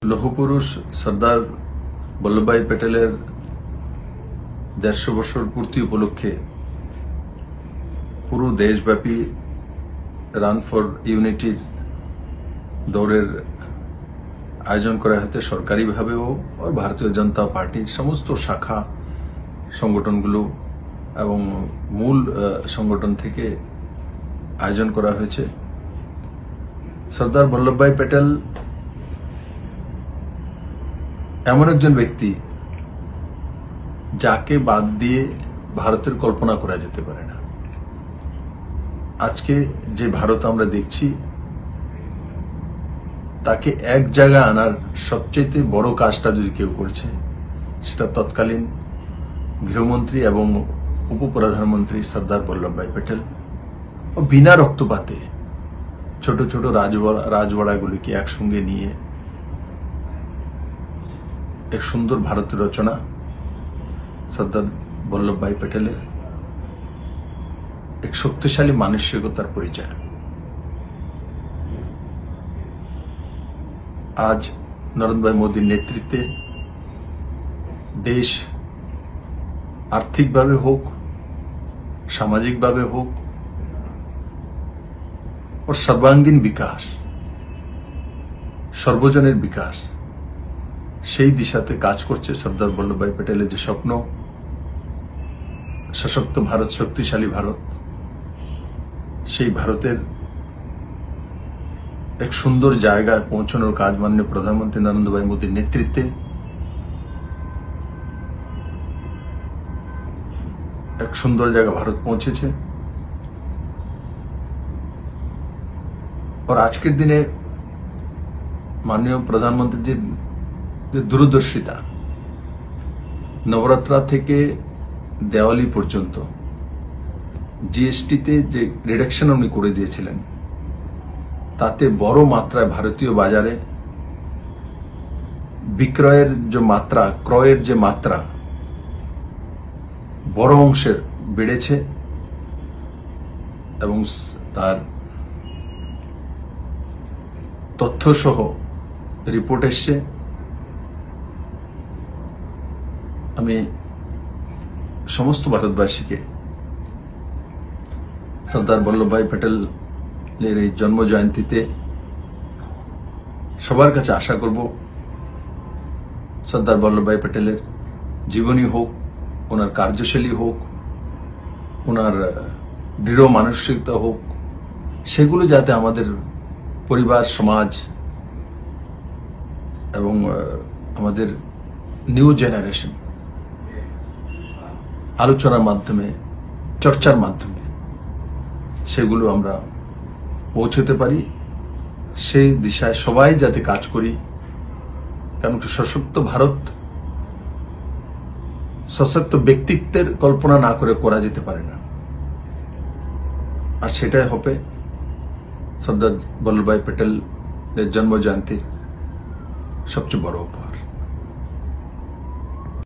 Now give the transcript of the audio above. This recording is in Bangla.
লৌহপুরুষ সর্দার বল্লভভাই প্যাটেলের ১৫০ বছর পূর্তি উপলক্ষে পুরো দেশব্যাপী রান ফর ইউনিটির দৌড়ের আয়োজন করা হয়েছে সরকারিভাবেও আর ভারতীয় জনতা পার্টির সমস্ত শাখা সংগঠনগুলো এবং মূল সংগঠন থেকে আয়োজন করা হয়েছে। সর্দার বল্লভভাই প্যাটেল এমন একজন ব্যক্তি যাকে বাদ দিয়ে ভারতের কল্পনা করা যেতে পারে না। আজকে যে ভারত আমরা দেখছি তাকে এক জায়গায় আনার সবচেয়ে বড় কাজটা যদি কেউ করছে সেটা তৎকালীন গৃহমন্ত্রী এবং উপপ্রধানমন্ত্রী সর্দার বল্লভভাই প্যাটেল ও বিনা রক্তপাতে ছোট ছোট রাজবাড়াগুলিকে একসঙ্গে নিয়ে এক সুন্দর ভারতের রচনা সর্দার বল্লভভাই প্যাটেলের এক শক্তিশালী মানসিকতার পরিচয়। আজ নরেন্দ্র ভাই মোদীর নেতৃত্বে দেশ আর্থিকভাবে হোক, সামাজিকভাবে হোক ও সর্বাঙ্গীন বিকাশ, সর্বজনের বিকাশ, সেই দিশাতে কাজ করছে। সর্দার বল্লভভাই প্যাটেলের যে স্বপ্ন, সশক্ত ভারত, শক্তিশালী ভারত, সেই ভারতের এক সুন্দর জায়গায় পৌঁছানোর কাজ মাননীয় প্রধানমন্ত্রী নরেন্দ্র ভাই মোদীর নেতৃত্বে এক সুন্দর জায়গা ভারত পৌঁছেছে। আর আজকের দিনে মাননীয় প্রধানমন্ত্রীজির যে দূরদর্শিতা, নবরাত্রা থেকে দেওয়ালি পর্যন্ত জিএসটিতে যে রিডাকশন উনি করে দিয়েছিলেন, তাতে বড় মাত্রায় ভারতীয় বাজারে বিক্রয়ের যে মাত্রা, ক্রয়ের যে মাত্রা বড় অংশের বেড়েছে এবং তার তথ্যসহ রিপোর্ট এসছে। আমি সমস্ত ভারতবাসীকে সর্দার বল্লভভাই প্যাটেলের এই জন্ম জয়ন্তীতে সবার কাছে আশা করব সর্দার বল্লভভাই প্যাটেলের জীবনী হোক, ওনার কার্যশৈলী হোক, ওনার দৃঢ় মানসিকতা হোক, সেগুলো যাতে আমাদের পরিবার, সমাজ এবং আমাদের নিউ জেনারেশন আলোচনার মাধ্যমে, চর্চার মাধ্যমে সেগুলো আমরা পৌঁছতে পারি। সেই দিশায় সবাই যাতে কাজ করি, কারণ সশক্ত ভারত সশক্ত ব্যক্তিত্বের কল্পনা না করে করা যেতে পারে না। আর সেটাই হবে সর্দার বল্লভভাই প্যাটেলের জন্ম জয়ন্তীর সবচেয়ে বড় উপহার।